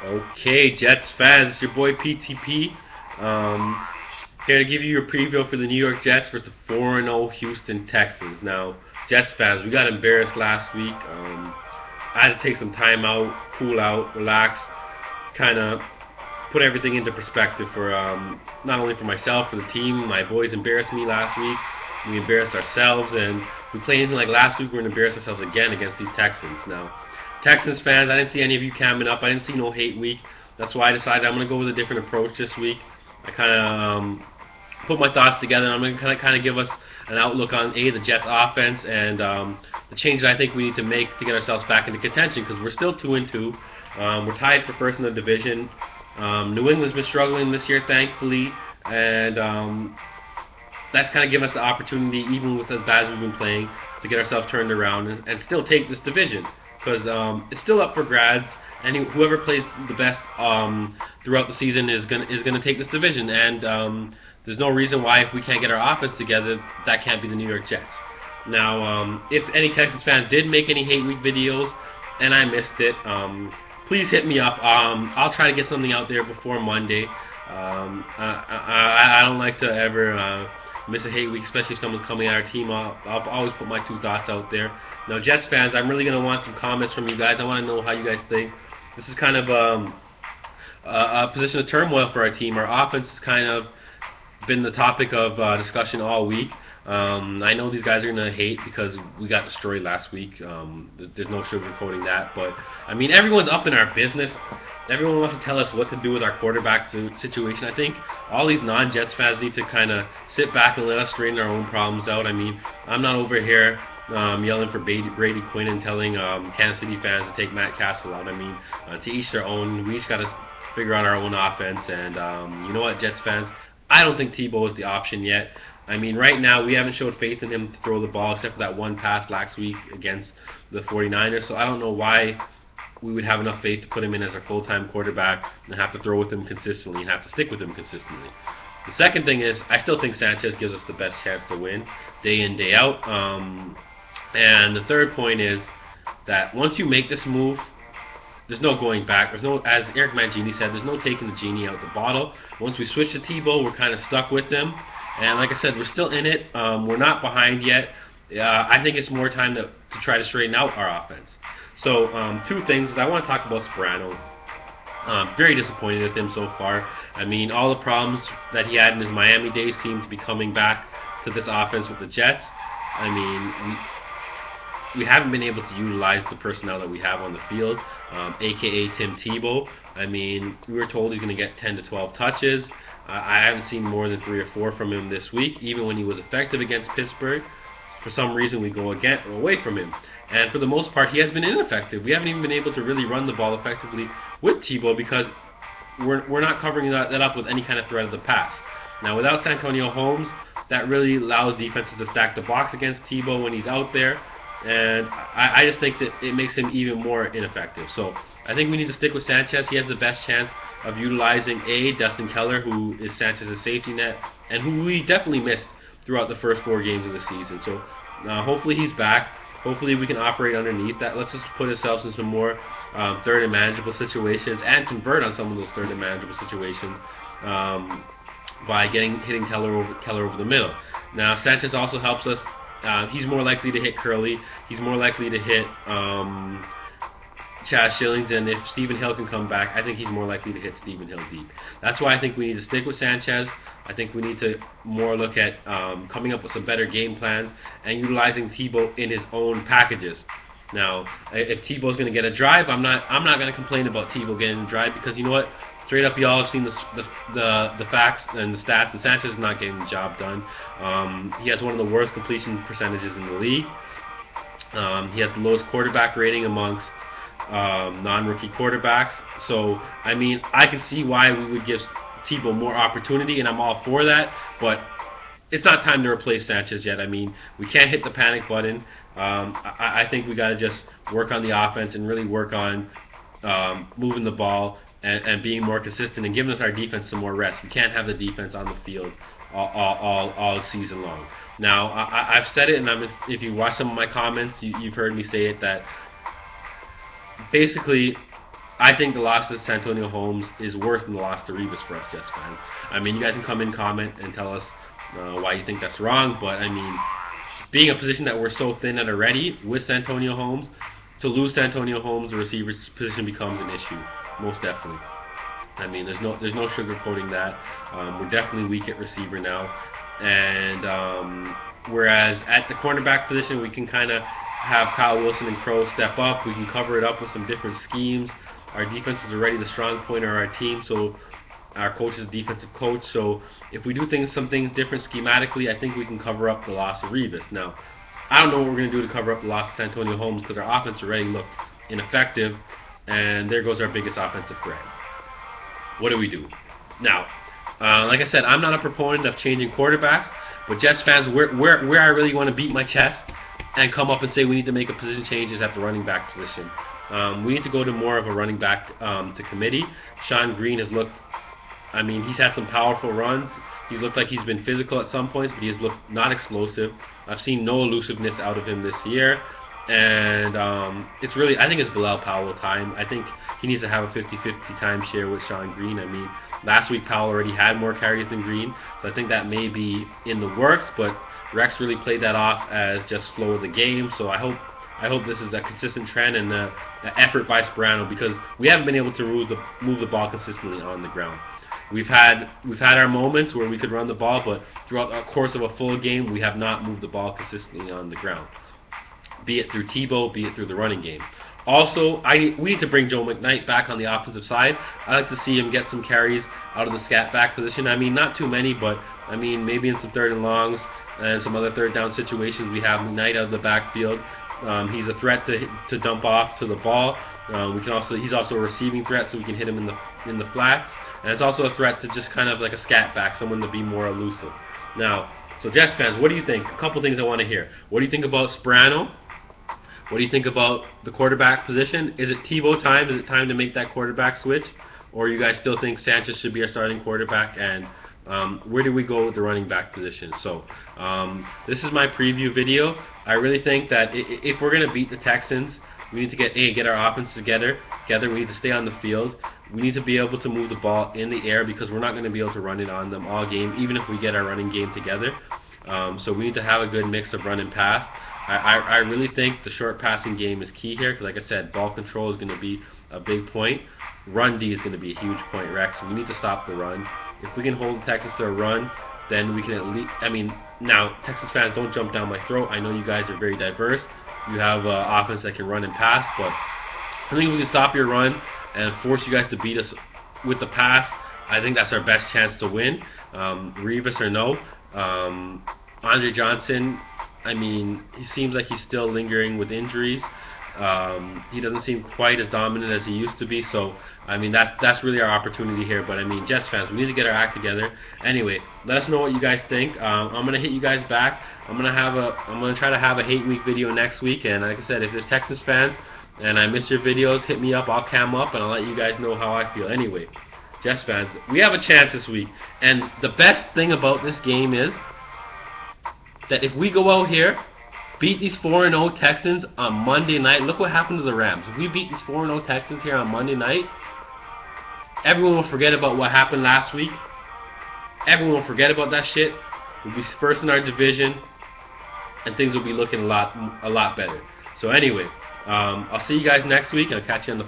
Okay, Jets fans, it's your boy PTP. Um, Here to give you your preview for the New York Jets versus the 4-0 Houston Texans. Now, Jets fans, we got embarrassed last week. I had to take some time out, cool out, relax, kind of put everything into perspective for not only for myself, for the team. My boys embarrassed me last week. We embarrassed ourselves, and if we play anything like last week, we're going to embarrass ourselves again against these Texans. Now, Texans fans, I didn't see any of you camming up. I didn't see no hate week. That's why I decided I'm going to go with a different approach this week. I kind of put my thoughts together, and I'm going to kind of give us an outlook on the Jets offense and the changes I think we need to make to get ourselves back into contention because we're still 2-2. We're tied for first in the division. New England's been struggling this year, thankfully, and that's kind of given us the opportunity, even with as bad as we've been playing, to get ourselves turned around and still take this division because it's still up for grabs. And whoever plays the best throughout the season is gonna take this division. And there's no reason why, if we can't get our offense together, that can't be the New York Jets. Now, if any Texans fans did make any hate week videos and I missed it, please hit me up. I'll try to get something out there before Monday. I don't like to ever miss a hate week, especially if someone's coming at our team. I'll always put my two thoughts out there. Now, Jets fans, I'm really going to want some comments from you guys. I want to know how you guys think. This is kind of a position of turmoil for our team. Our offense has kind of been the topic of discussion all week. I know these guys are going to hate because we got destroyed last week. There's no sugarcoating that. But, I mean, everyone's up in our business. Everyone wants to tell us what to do with our quarterback situation. I think all these non-Jets fans need to kind of sit back and let us straighten our own problems out. I mean, I'm not over here yelling for Brady Quinn and telling Kansas City fans to take Matt Castle out. I mean, to each their own. We each got to figure out our own offense. And you know what, Jets fans? I don't think Tebow is the option yet. I mean, right now, we haven't showed faith in him to throw the ball except for that one pass last week against the 49ers. So I don't know why we would have enough faith to put him in as our full-time quarterback and have to throw with him consistently and have to stick with him consistently. The second thing is, I still think Sanchez gives us the best chance to win day in, day out. And the third point is that once you make this move, there's no going back. There's no, as Eric Mangini said, there's no taking the genie out the bottle. Once we switch to Tebow, we're kind of stuck with them. And like I said, we're still in it. We're not behind yet. I think it's more time to try to straighten out our offense. So two things. I want to talk about Sparano. Very disappointed with him so far. I mean, all the problems that he had in his Miami days seem to be coming back to this offense with the Jets. I mean, we haven't been able to utilize the personnel that we have on the field, a.k.a. Tim Tebow. I mean, we were told he's going to get 10 to 12 touches. I haven't seen more than 3 or 4 from him this week, even when he was effective against Pittsburgh. For some reason, we go away from him. And for the most part, he has been ineffective. We haven't even been able to really run the ball effectively with Tebow because we're not covering that up with any kind of threat of the pass. Now, without Santonio Holmes, that really allows defenses to stack the box against Tebow when he's out there. And I just think that it makes him even more ineffective. So I think we need to stick with Sanchez. He has the best chance of utilizing Dustin Keller, who is Sanchez's safety net, and who we definitely missed throughout the first 4 games of the season. So hopefully he's back. Hopefully we can operate underneath that. Let's just put ourselves in some more third and manageable situations and convert on some of those third and manageable situations by hitting Keller over the middle. Now, Sanchez also helps us. He's more likely to hit Curley. He's more likely to hit Chaz Schillings, and if Stephen Hill can come back, I think he's more likely to hit Stephen Hill deep. That's why I think we need to stick with Sanchez. I think we need to more look at coming up with some better game plans and utilizing Tebow in his own packages. Now, if Tebow's going to get a drive, I'm not going to complain about Tebow getting a drive because you know what? Straight up, y'all have seen the facts and the stats, and Sanchez is not getting the job done. He has one of the worst completion percentages in the league. He has the lowest quarterback rating amongst non-rookie quarterbacks. So, I mean, I can see why we would give Tebow more opportunity, and I'm all for that, but it's not time to replace Sanchez yet. I mean, we can't hit the panic button. I think we got to just work on the offense and really work on moving the ball and being more consistent and giving us our defense some more rest. We can't have the defense on the field all season long. Now, I've said it, and if you watch some of my comments, you've heard me say it, that basically I think the loss to Santonio Holmes is worse than the loss to Rivas for us Jets fans. I mean, you guys can come in, comment, and tell us why you think that's wrong. But I mean, being a position that we're so thin at already with Santonio Holmes, to lose Santonio Holmes, the receiver position becomes an issue, most definitely. I mean, there's no sugarcoating that. We're definitely weak at receiver now, and whereas at the cornerback position, we can kind of have Kyle Wilson and Crow step up. We can cover it up with some different schemes. Our defense is already the strong point of our team, so our coach is a defensive coach. So if we do some things different schematically, I think we can cover up the loss of Rivas. Now, I don't know what we're going to do to cover up the loss of Santonio Holmes because our offense already looked ineffective, and there goes our biggest offensive threat. What do we do? Now, like I said, I'm not a proponent of changing quarterbacks, but Jets fans, where I really want to beat my chest and come up and say we need to make a position change is at the running back position. We need to go to more of a running back to committee. Sean Green has looked, I mean, he's had some powerful runs. He's looked like he's been physical at some points, but he has looked not explosive. I've seen no elusiveness out of him this year. And it's really, I think it's Bilal Powell time. I think he needs to have a 50-50 timeshare with Sean Green. I mean, last week Powell already had more carries than Green, so I think that may be in the works, but Rex really played that off as just flow of the game, so I hope this is a consistent trend and an effort by Sparano, because we haven't been able to move the ball consistently on the ground. We've had our moments where we could run the ball, but throughout the course of a full game, we have not moved the ball consistently on the ground, be it through Tebow, be it through the running game. Also, we need to bring Joe McKnight back on the offensive side. I like to see him get some carries out of the scat back position. I mean, not too many, but I mean, maybe in some third and longs and some other third down situations, we have McKnight out of the backfield. He's a threat to dump off to the ball. He's also a receiving threat, so we can hit him in the flats. And it's also a threat to just kind of like a scat back, someone to be more elusive. Now, so Jets fans, what do you think? A couple things I want to hear. What do you think about Sparano? What do you think about the quarterback position? Is it Tebow time? Is it time to make that quarterback switch? Or you guys still think Sanchez should be our starting quarterback? And where do we go with the running back position? So this is my preview video. I really think that if we're going to beat the Texans, we need to get our offense together. We need to stay on the field. We need to be able to move the ball in the air because we're not going to be able to run it on them all game, even if we get our running game together. So we need to have a good mix of run and pass. I really think the short passing game is key here because, like I said, ball control is going to be a big point. Run D is going to be a huge point, Rex. We need to stop the run. If we can hold the Texans to a run, then we can at least, I mean, now, Texas fans, don't jump down my throat. I know you guys are very diverse. You have offense that can run and pass, but I think we can stop your run and force you guys to beat us with the pass. I think that's our best chance to win. Rivas or no. Andre Johnson, I mean, he seems like he's still lingering with injuries. He doesn't seem quite as dominant as he used to be. So, I mean, that's really our opportunity here. But, I mean, Jets fans, we need to get our act together. Anyway, let us know what you guys think. I'm going to hit you guys back. I'm going to try to have a hate week video next week. And like I said, if there's Texans fans and I miss your videos, hit me up. I'll cam up and I'll let you guys know how I feel. Anyway, Jets fans, we have a chance this week. And the best thing about this game is that if we go out here, beat these 4-0 Texans on Monday night. Look what happened to the Rams. If we beat these 4-0 Texans here on Monday night, everyone will forget about what happened last week. Everyone will forget about that shit. We'll be first in our division, and things will be looking a lot better. So anyway, I'll see you guys next week, and I'll catch you on the